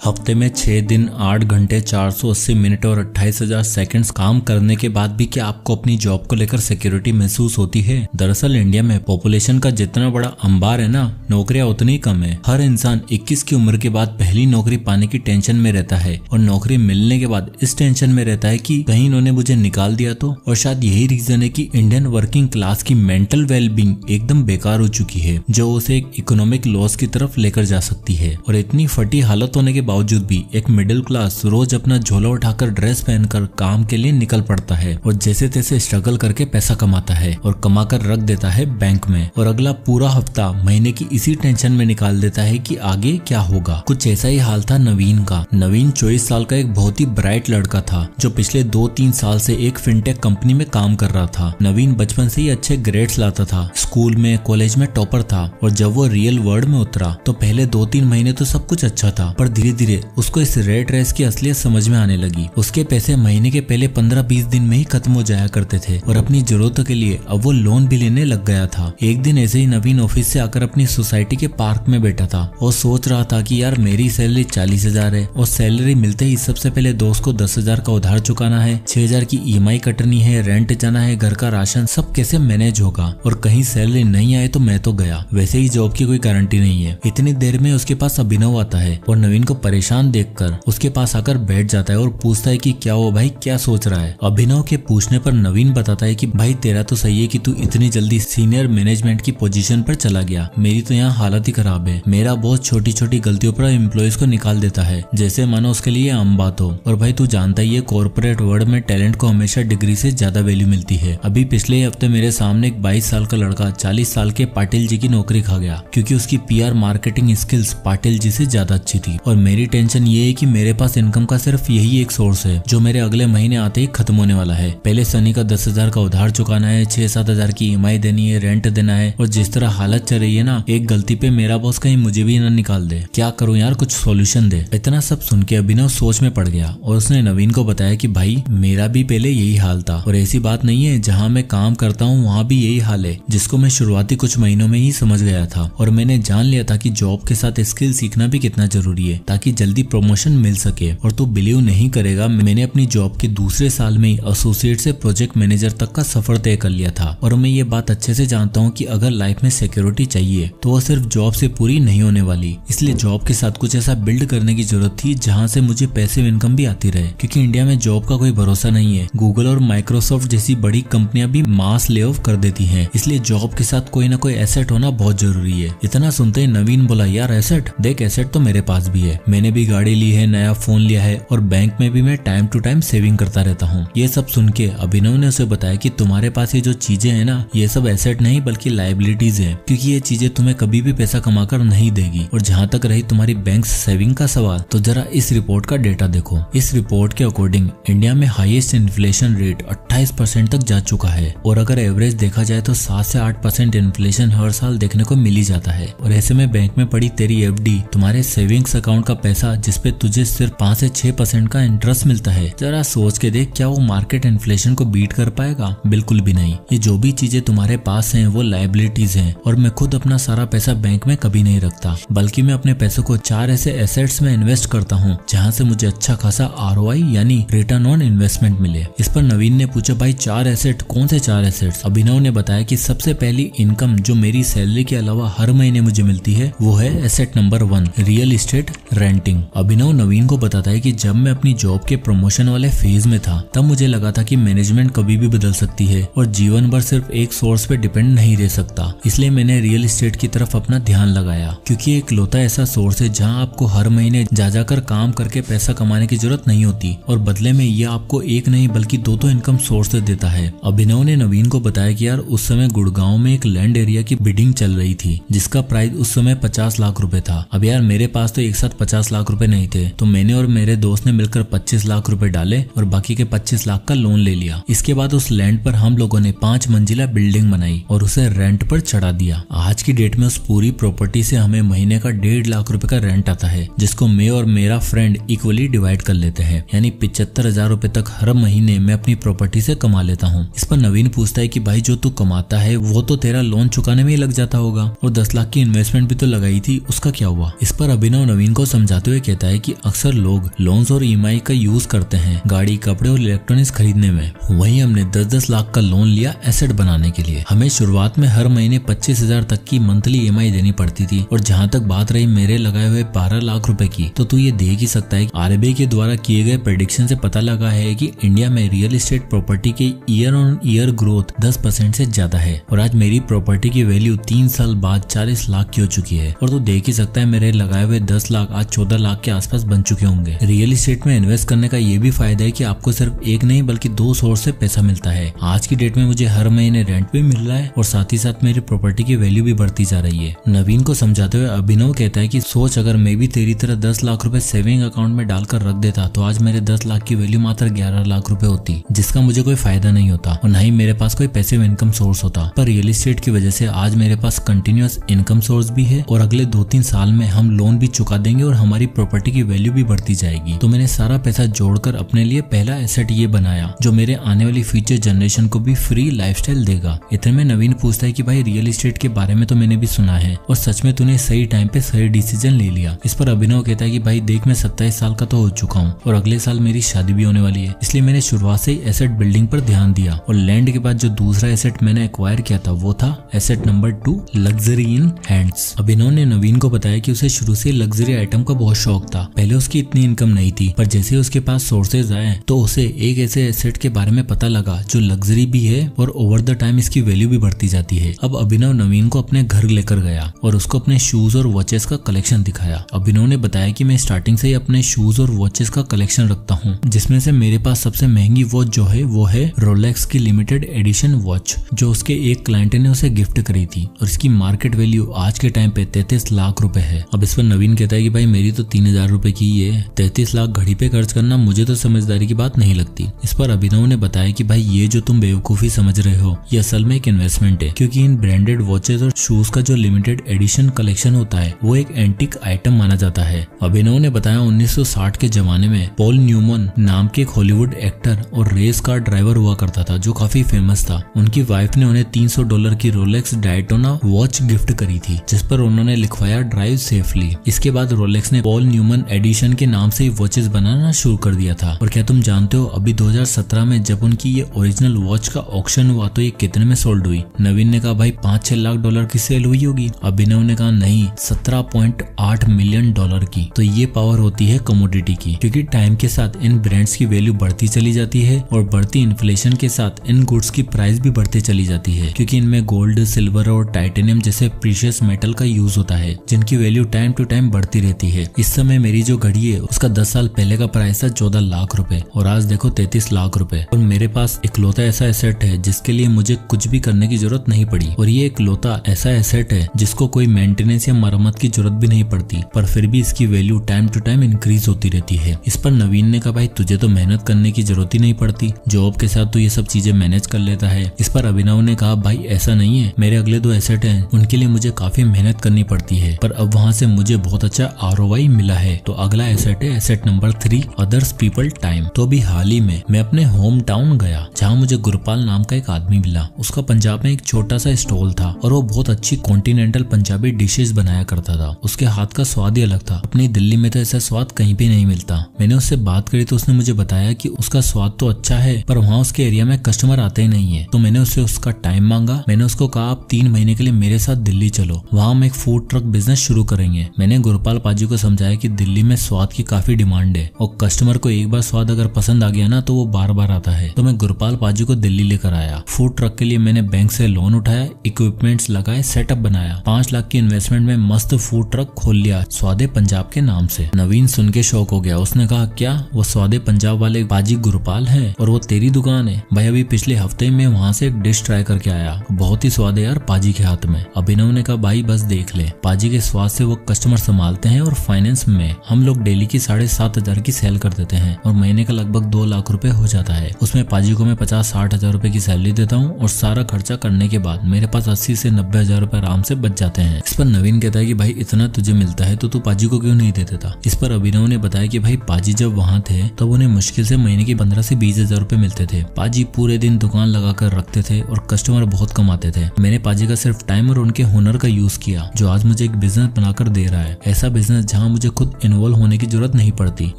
हफ्ते में 6 दिन 8 घंटे 480 मिनट और 28,000 सेकंड्स काम करने के बाद भी क्या आपको अपनी जॉब को लेकर सिक्योरिटी महसूस होती है? दरअसल इंडिया में पॉपुलेशन का जितना बड़ा अंबार है ना, नौकरियां उतनी ही कम है। हर इंसान 21 की उम्र के बाद पहली नौकरी पाने की टेंशन में रहता है और नौकरी मिलने के बाद इस टेंशन में रहता है कि कहीं इन्होंने मुझे निकाल दिया तो। और शायद यही रीजन है कि इंडियन वर्किंग क्लास की मेंटल वेलबींग एकदम बेकार हो चुकी है, जो उसे एक इकोनॉमिक लॉस की तरफ लेकर जा सकती है। और इतनी फटी हालत होने के बावजूद भी एक मिडिल क्लास रोज अपना झोला उठाकर ड्रेस पहनकर काम के लिए निकल पड़ता है और जैसे तैसे स्ट्रगल करके पैसा कमाता है और कमाकर रख देता है बैंक में, और अगला पूरा हफ्ता महीने की इसी टेंशन में निकाल देता है कि आगे क्या होगा। कुछ ऐसा ही हाल था नवीन का। नवीन 24 साल का एक बहुत ही ब्राइट लड़का था जो पिछले 2-3 साल से एक फिनटेक कंपनी में काम कर रहा था। नवीन बचपन से ही अच्छे ग्रेड्स लाता था, स्कूल में कॉलेज में टॉपर था, और जब वो रियल वर्ल्ड में उतरा तो पहले 2-3 महीने तो सब कुछ अच्छा था, पर धीरे धीरे उसको इस रेट रेस की असलियत समझ में आने लगी। उसके पैसे महीने के पहले 15-20 दिन में ही खत्म हो जाया करते थे और अपनी जरूरतों के लिए अब वो लोन भी लेने लग गया था। एक दिन ऐसे ही नवीन ऑफिस से आकर अपनी सोसाइटी के पार्क में बैठा था और सोच रहा था कि यार मेरी सैलरी 40,000 है और सैलरी मिलते ही सबसे पहले दोस्त को 10,000 का उधार चुकाना है, 6,000 की EMI कटनी है, रेंट जाना है, घर का राशन, सब कैसे मैनेज होगा। और कहीं सैलरी नहीं आए तो मैं तो गया। वैसे ही जॉब की कोई गारंटी नहीं है। इतनी देर में उसके पास अभिनव आता है और नवीन को परेशान देखकर उसके पास आकर बैठ जाता है और पूछता है कि क्या हुआ भाई, क्या सोच रहा है। अभिनव के पूछने पर नवीन बताता है कि भाई तेरा तो सही है कि तू इतनी जल्दी सीनियर मैनेजमेंट की पोजीशन पर चला गया, मेरी तो यहाँ हालत ही खराब है। मेरा बहुत छोटी छोटी गलतियों पर एम्प्लॉयज को निकाल देता है जैसे मानो उसके लिए आम बात हो। और भाई तू जानता ही है कॉर्पोरेट वर्ल्ड में टैलेंट को हमेशा डिग्री से ज्यादा वैल्यू मिलती है। अभी पिछले हफ्ते मेरे सामने एक 22 साल का लड़का 40 साल के पाटिल जी की नौकरी खा गया क्योंकि उसकी PR marketing skills Patil ji से ज्यादा अच्छी थी। और मेरी टेंशन ये है कि मेरे पास इनकम का सिर्फ यही एक सोर्स है जो मेरे अगले महीने आते ही खत्म होने वाला है। पहले सनी का 10,000 का उधार चुकाना है, 6-7 की EMI देनी है, रेंट देना है, और जिस तरह हालत चल रही है ना, एक गलती पे मेरा बॉस कहीं मुझे भी ना निकाल दे। क्या करूं यार, कुछ सॉल्यूशन दे। इतना सब सुन के अभिनव सोच में पड़ गया और उसने नवीन को बताया कि भाई मेरा भी पहले यही हाल था और ऐसी बात नहीं है, जहाँ मैं काम करता हूँ वहाँ भी यही हाल है, जिसको मैं शुरुआती कुछ महीनों में ही समझ गया था। और मैंने जान लिया था कि जॉब के साथ स्किल सीखना भी कितना जरूरी है ताकि जल्दी प्रमोशन मिल सके। और तू बिलीव नहीं करेगा, मैंने अपनी जॉब के दूसरे साल में ही एसोसिएट से प्रोजेक्ट मैनेजर तक का सफर तय कर लिया था। और मैं ये बात अच्छे से जानता हूँ कि अगर लाइफ में सिक्योरिटी चाहिए तो वो सिर्फ जॉब से पूरी नहीं होने वाली, इसलिए जॉब के साथ कुछ ऐसा बिल्ड करने की जरूरत थी जहाँ से मुझे पैसिव इनकम भी आती रहे, क्योंकि इंडिया में जॉब का कोई भरोसा नहीं है। गूगल और माइक्रोसॉफ्ट जैसी बड़ी कंपनियां भी मास ले ऑफ कर देती हैं, इसलिए जॉब के साथ कोई ना कोई एसेट होना बहुत जरूरी है। इतना सुनते ही नवीन बोला, यार एसेट देख, एसेट तो मेरे पास भी है, मैंने भी गाड़ी ली है, नया फोन लिया है और बैंक में भी मैं टाइम टू टाइम सेविंग करता रहता हूँ। ये सब सुन के अभिनव ने उसे बताया कि तुम्हारे पास ये जो चीजें है ना, ये सब एसेट नहीं बल्कि लायबिलिटीज है, क्योंकि ये चीजें तुम्हें कभी भी पैसा कमाकर नहीं देगी। और जहाँ तक रही तुम्हारी बैंक सेविंग का सवाल, तो जरा इस रिपोर्ट का डेटा देखो। इस रिपोर्ट के अकॉर्डिंग इंडिया में हाईएस्ट इन्फ्लेशन रेट 28% तक जा चुका है, और अगर एवरेज देखा जाए तो 7 से 8% इन्फ्लेशन हर साल देखने को मिल ही जाता है। और ऐसे में बैंक में पड़ी तेरी FD, तुम्हारे सेविंग्स अकाउंट का पैसा जिसपे तुझे सिर्फ 5 से 6% का इंटरेस्ट मिलता है, जरा सोच के देख, क्या वो मार्केट इन्फ्लेशन को बीट कर पाएगा? बिल्कुल भी नहीं। ये जो भी चीजें तुम्हारे पास हैं वो लायबिलिटीज हैं, और मैं खुद अपना सारा पैसा बैंक में कभी नहीं रखता, बल्कि मैं अपने पैसों को 4 ऐसे एसेट्स में इन्वेस्ट करता हूँ जहाँ से मुझे अच्छा खासा ROI यानी रिटर्न ऑन इन्वेस्टमेंट मिले। इस पर नवीन ने पूछा, भाई 4 एसेट? कौन से 4 एसेट्स? अभिनव ने बताया कि सबसे पहली इनकम जो मेरी सैलरी के अलावा हर महीने मुझे मिलती है वो है asset number 1, real estate renting. Abhinav Naveen को बताता है कि जब मैं अपनी जॉब के प्रमोशन वाले फेज में था तब मुझे लगा था कि मैनेजमेंट कभी भी बदल सकती है और जीवन भर सिर्फ एक सोर्स पे डिपेंड नहीं रह सकता, इसलिए मैंने रियल एस्टेट की तरफ अपना ध्यान लगाया, क्योंकि एक लौता ऐसा सोर्स है जहां आपको हर महीने जा जाकर काम करके पैसा कमाने की जरूरत नहीं होती और बदले में यह आपको एक नहीं बल्कि 2 इनकम सोर्स देता है। अभिनव ने नवीन को बताया कि यार उस समय गुड़गांव में एक लैंड एरिया की बिडिंग चल रही थी जिसका प्राइस उस समय 50 लाख रुपए था। अब यार मेरे पास तो एक साथ 50 लाख रुपए नहीं थे, तो मैंने और मेरे दोस्त ने मिलकर 25 लाख रुपए डाले और बाकी के 25 लाख का लोन ले लिया। इसके बाद उस लैंड पर हम लोगों ने 5 मंजिला बिल्डिंग बनाई और उसे रेंट पर चढ़ा दिया। आज की डेट में उस पूरी प्रॉपर्टी से हमें महीने का 1.5 लाख रुपए का रेंट आता है, जिसको मैं और मेरा फ्रेंड इक्वली डिवाइड कर लेते हैं, यानी 75,000 रुपए तक हर महीने मैं अपनी प्रॉपर्टी से कमा लेता हूँ। इस पर नवीन पूछता है कि भाई जो तू कमाता है वो तो तेरा लोन चुकाने में ही लग जाता होगा, और 10 लाख की इन्वेस्टमेंट भी तो लगाई थी, उसका क्या हुआ? इस पर अभिनव नवीन को समझा समझाते हुए कहता है कि अक्सर लोग लोन्स और ईएमआई का यूज करते हैं गाड़ी, कपड़े और इलेक्ट्रॉनिक्स खरीदने में। वहीं हमने 10-10 लाख का लोन लिया एसेट बनाने के लिए। हमें शुरुआत में हर महीने 25,000 तक की मंथली ईएमआई देनी पड़ती थी। और जहाँ तक बात रही मेरे लगाए हुए 12 लाख रुपए की, तो तू ये देख ही सकता है आरबीआई के द्वारा किए गए प्रेडिक्शन से पता लगा है कि इंडिया में रियल एस्टेट प्रॉपर्टी की ईयर ऑन ईयर ग्रोथ 10% से ज्यादा है। और आज मेरी प्रॉपर्टी की वैल्यू 3 साल बाद 40 लाख की हो चुकी है। और तू देख ही सकता है मेरे लगाए हुए 10 लाख आज 14 लाख के आसपास बन चुके होंगे। रियल एस्टेट में इन्वेस्ट करने का ये भी फायदा है कि आपको सिर्फ एक नहीं बल्कि 2 सोर्स से पैसा मिलता है। आज की डेट में मुझे हर महीने रेंट भी मिल रहा है और साथ ही साथ मेरी प्रॉपर्टी की वैल्यू भी बढ़ती जा रही है। नवीन को समझाते हुए अभिनव कहता है कि सोच, अगर मैं भी तेरी तरह 10 लाख रुपए सेविंग अकाउंट में डालकर रख देता तो आज मेरे 10 लाख की वैल्यू मात्र 11 लाख रुपए होती, जिसका मुझे कोई फायदा नहीं होता और न ही मेरे पास कोई पैसिव इनकम सोर्स होता। पर रियल एस्टेट की वजह से आज मेरे पास कंटिन्यूअस इनकम सोर्स भी है और अगले 2-3 साल में हम लोन भी चुका देंगे और हमारी प्रॉपर्टी की वैल्यू भी बढ़ती जाएगी। तो मैंने सारा पैसा जोड़कर अपने लिए पहला एसेट ये बनाया जो मेरे आने वाली फ्यूचर जनरेशन को भी फ्री लाइफस्टाइल देगा। इतने में नवीन पूछता है कि भाई रियल एस्टेट के बारे में तो मैंने भी सुना है और सच में तूने सही टाइम पे सही डिसीजन ले लिया। इस पर अभिनव कहता है कि भाई देख, मैं 27 साल का तो हो चुका हूँ और अगले साल मेरी शादी भी होने वाली है, इसलिए मैंने शुरुआत से ही एसेट बिल्डिंग पर ध्यान दिया। और लैंड के बाद जो दूसरा एसेट मैंने एक्वायर किया था वो था asset number 2, luxury in hands. Abhinav ने नवीन को बताया कि उसे शुरू से लग्जरी आइटम का बहुत शौक था। पहले उसकी इतनी इनकम नहीं थी, पर जैसे उसके पास सोर्सेज आए तो उसे एक ऐसे एसेट के बारे में पता लगा जो लग्जरी भी है और ओवर द टाइम इसकी वैल्यू भी बढ़ती जाती है। अब अभिनव नवीन को अपने घर लेकर गया और उसको अपने शूज और वॉचेस का कलेक्शन दिखाया। अभिनव ने बताया कि मैं स्टार्टिंग से ही अपने शूज और वॉचेस का कलेक्शन रखता हूँ, जिसमें से मेरे पास सबसे महंगी वॉच जो है वो है रोलेक्स की लिमिटेड एडिशन वॉच, जो उसके एक क्लाइंट ने उसे गिफ्ट करी थी और इसकी मार्केट वैल्यू आज के टाइम पे 33 लाख रुपए है। अब इस पर नवीन कहता है कि भाई मेरी तो 3,000 रुपए की ही है, 33 लाख घड़ी पे खर्च करना मुझे तो समझदारी की बात नहीं लगती। इस पर अभिनव ने बताया कि भाई ये जो तुम बेवकूफी समझ रहे हो ये असल में एक इन्वेस्टमेंट है, क्योंकि इन ब्रांडेड वॉचेस और शूज का जो लिमिटेड एडिशन कलेक्शन होता है वो एक एंटीक आइटम माना जाता है। अभिनव ने बताया 1960 के जमाने में पॉल न्यूमन नाम के एक हॉलीवुड एक्टर और रेस कार ड्राइवर हुआ करता था जो काफी फेमस था। उनकी वाइफ ने उन्हें $300 की रोलेक्स डायटोना वॉच गिफ्ट करी थी, जिस पर उन्होंने लिखवाया ड्राइव सेफली। इसके बाद रोलेक्स ने पॉल न्यूमन एडिशन के नाम से ही वॉचेस बनाना शुरू कर दिया था। और क्या तुम जानते हो अभी 2017 में जब उनकी ये ओरिजिनल वॉच का ऑक्शन हुआ तो ये कितने में सोल्ड हुई? नवीन ने कहा भाई $5-6 लाख की सेल हुई होगी। अभिनव ने कहा नहीं, $17.8 मिलियन की। तो ये पावर होती है कमोडिटी की, क्योंकि टाइम के साथ इन ब्रांड्स की वैल्यू बढ़ती चली जाती है और बढ़ती इन्फ्लेशन के साथ इन गुड्स की प्राइस भी बढ़ती चली जाती है, क्योंकि इनमें गोल्ड, सिल्वर और टाइटेनियम जैसे प्रीशियस मेटल का यूज होता है, जिनकी वैल्यू टाइम टू टाइम बढ़ती रहती है। इस समय मेरी जो घड़ी है उसका 10 साल पहले का प्राइस था 14 लाख रुपए और आज देखो 33 लाख रुपए। और मेरे पास इकलौता ऐसा एसेट है जिसके लिए मुझे कुछ भी करने की जरूरत नहीं पड़ी, और ये इकलौता ऐसा एसेट है जिसको कोई मेंटेनेंस या मरम्मत की जरूरत भी नहीं पड़ती, पर फिर भी इसकी value time to time increase होती रहती है। इस पर नवीन ने कहा भाई तुझे तो मेहनत करने की जरूरत ही नहीं पड़ती, जॉब के साथ तू ये सब चीजें मैनेज कर लेता है। इस पर अभिनव ने कहा भाई ऐसा नहीं है, मेरे अगले 2 एसेट हैं उनके लिए मुझे काफी मेहनत करनी पड़ती है, पर अब वहाँ से मुझे बहुत अच्छा ROI मिला है। तो अगला एसेट है asset number 3, others people time. तो अभी हाल ही में मैं अपने होम टाउन गया जहाँ मुझे गुरपाल नाम का एक आदमी मिला। उसका पंजाब में एक छोटा सा स्टॉल था और वो बहुत अच्छी कॉन्टिनेंटल पंजाबी डिशेज बनाया करता था। उसके हाथ का स्वाद ही अलग था, अपनी दिल्ली में तो ऐसा स्वाद कहीं भी नहीं मिलता। मैंने उससे बात करी तो उसने मुझे बताया कि उसका स्वाद तो अच्छा है पर वहाँ उसके एरिया में कस्टमर आते ही नहीं है। तो मैंने उससे उसका टाइम मांगा। मैंने उसको कहा आप 3 महीने के लिए मेरे साथ दिल्ली चलो, वहाँ हम एक फूड ट्रक बिजनेस शुरू करेंगे। मैंने गुरपाल पाजी को समझाया कि दिल्ली में स्वाद की काफी डिमांड है और कस्टमर को एक बार स्वाद अगर पसंद आ गया ना तो वो बार बार आता है। तो मैं गुरपाल पाजी को दिल्ली लेकर आया। फूड ट्रक के लिए मैंने बैंक से लोन उठाया, इक्विपमेंट्स लगाए, सेटअप बनाया। 5 लाख की इन्वेस्टमेंट में मस्त फूड ट्रक खोल लिया स्वादे पंजाब के नाम से। नवीन सुन के शौक हो गया। उसने कहा क्या वो स्वादे पंजाब वाले पाजी गुरपाल है और वो तेरी दुकान है? भाई अभी पिछले हफ्ते में वहाँ से एक डिश ट्राई करके आया, बहुत ही स्वाद है यार पाजी के हाथ में। अभिनव ने कहा भाई बस देख ले, पाजी के स्वाद से वो कस्टमर संभालते हैं और फाइनेंस में हम लोग डेली की 7,500 की सेल कर देते हैं और महीने का लगभग 2 लाख रुपए हो जाता है। उसमें पाजी को मैं 50-60 हजार रुपए की सैलरी देता हूँ और सारा खर्चा करने के बाद मेरे पास 80 से 90 हजार रुपए आराम से बच जाते हैं। इस पर नवीन कहता है कि भाई इतना तुझे मिलता है तो तू पाजी को क्यों नहीं दे देता? इस पर अभिनव ने बताया कि भाई पाजी जब वहाँ थे तब उन्हें मुश्किल से महीने के 15 से 20 हजार रुपए मिलते थे। पाजी पूरे दिन दुकान लगा कर रखते थे और कस्टमर बहुत कम आते थे। मैंने पाजी का सिर्फ टाइम और उनके हुनर का यूज किया जो आज मुझे एक बिजनेस बनाकर दे रहा है। ऐसा बिजनेस जहाँ जहाँ मुझे खुद इन्वॉल्व होने की जरूरत नहीं पड़ती।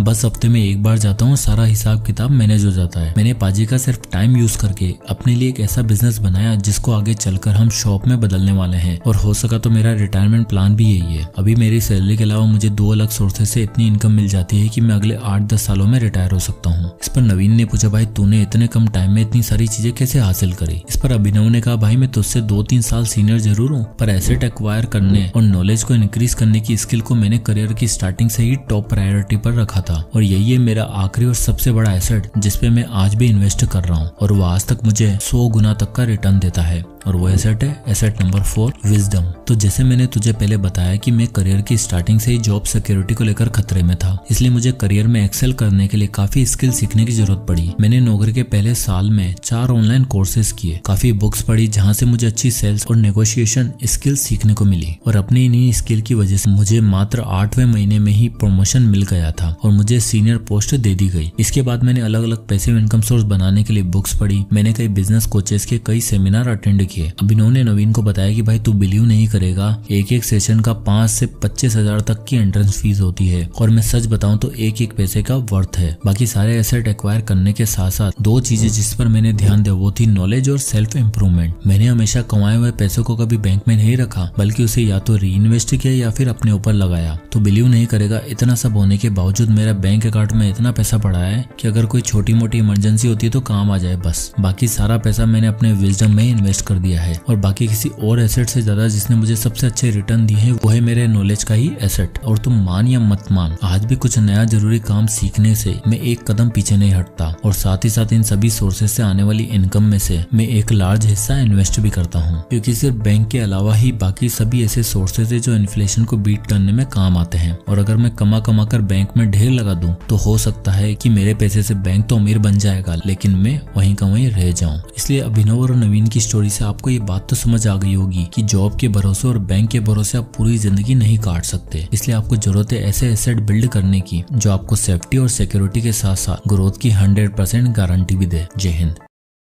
बस हफ्ते में एक बार जाता हूँ, सारा हिसाब किताब मैनेज हो जाता है। मैंने पाजी का सिर्फ टाइम यूज करके अपने लिए एक ऐसा बिजनेस बनाया जिसको आगे चलकर हम शॉप में बदलने वाले हैं, और हो सका तो मेरा रिटायरमेंट प्लान भी यही है। अभी मेरी सैलरी के अलावा मुझे 2 अलग सोर्सेज से इतनी इनकम मिल जाती है कि मैं अगले 8-10 सालों में रिटायर हो सकता हूँ। इस पर नवीन ने पूछा, भाई तूने इतने कम टाइम में इतनी सारी चीजें कैसे हासिल करी? इस पर अभिनव ने कहा, भाई मैं तुझसे 2-3 साल सीनियर जरूर हूँ, पर एसेट एक्वायर करने और नॉलेज को इंक्रीज करने की स्किल को मैंने करियर की स्टार्टिंग से ही टॉप प्रायोरिटी पर रखा था, और यही है मेरा आखिरी और सबसे बड़ा एसेट जिसपे मैं आज भी इन्वेस्ट कर रहा हूँ, और वो आज तक मुझे 100 गुना तक का रिटर्न देता है। और वो एसेट है एसेट नंबर 4, विजडम। तो जैसे मैंने तुझे पहले बताया कि मैं करियर की स्टार्टिंग से ही जॉब सिक्योरिटी को लेकर खतरे में था, इसलिए मुझे करियर में एक्सेल करने के लिए काफी स्किल सीखने की जरूरत पड़ी। मैंने नौकरी के पहले साल में 4 ऑनलाइन कोर्सेज किए, काफी बुक्स पढ़ी, जहाँ से मुझे अच्छी सेल्स और नेगोशिएशन स्किल सीखने को मिली, और अपनी इन्हीं स्किल की वजह से मुझे मात्र 8वें महीने में ही प्रमोशन मिल गया था और मुझे सीनियर पोस्ट दे दी गई। इसके बाद मैंने अलग अलग पैसिव इनकम सोर्स बनाने के लिए बुक्स पढ़ी, मैंने कई बिजनेस कोचेस के कई सेमिनार अटेंड किए। अभिनव ने नवीन को बताया कि भाई तू बिलीव नहीं करेगा, एक सेशन का 5 से 25 हजार तक की एंट्रेंस फीस होती है, और मैं सच बताऊं तो एक पैसे का वर्थ है। बाकी सारे एसेट एक्वायर करने के साथ साथ 2 चीजें जिस पर मैंने ध्यान दिया वो थी नॉलेज और सेल्फ इम्प्रूवमेंट। मैंने हमेशा कमाए हुए पैसों को कभी बैंक में नहीं रखा, बल्कि उसे या तो री इन्वेस्ट किया या फिर अपने ऊपर लगाया। तो बिलीव नहीं करेगा, इतना सब होने के बावजूद मेरा बैंक अकाउंट में इतना पैसा पड़ा है कि अगर कोई छोटी मोटी इमरजेंसी होती है तो काम आ जाए बस। बाकी सारा पैसा मैंने अपने विजडम में इन्वेस्ट कर दिया है, और बाकी किसी और एसेट से ज्यादा जिसने मुझे सबसे अच्छे रिटर्न दिए हैं वो है मेरे नॉलेज का ही एसेट। और तुम मान या मत मान, आज भी कुछ नया जरूरी काम सीखने से मैं एक कदम पीछे नहीं हटता, और साथ ही साथ इन सभी सोर्सेज से आने वाली इनकम में से मैं एक लार्ज हिस्सा इन्वेस्ट भी करता हूँ, क्योंकि सिर्फ बैंक के अलावा ही बाकी सभी ऐसे सोर्सेज है जो इन्फ्लेशन को बीट करने में काम आते हैं। और अगर मैं कमा कमा कर बैंक में ढेर लगा दूं तो हो सकता है कि मेरे पैसे से बैंक तो अमीर बन जाएगा, लेकिन मैं वहीं का वहीं रह जाऊं। इसलिए अभिनव और नवीन की स्टोरी से आपको ये बात तो समझ आ गई होगी कि जॉब के भरोसे और बैंक के भरोसे आप पूरी जिंदगी नहीं काट सकते। इसलिए आपको जरूरत है ऐसे एसेट बिल्ड करने की जो आपको सेफ्टी और सिक्योरिटी के साथ साथ ग्रोथ की 100% गारंटी भी दे। जय हिंद।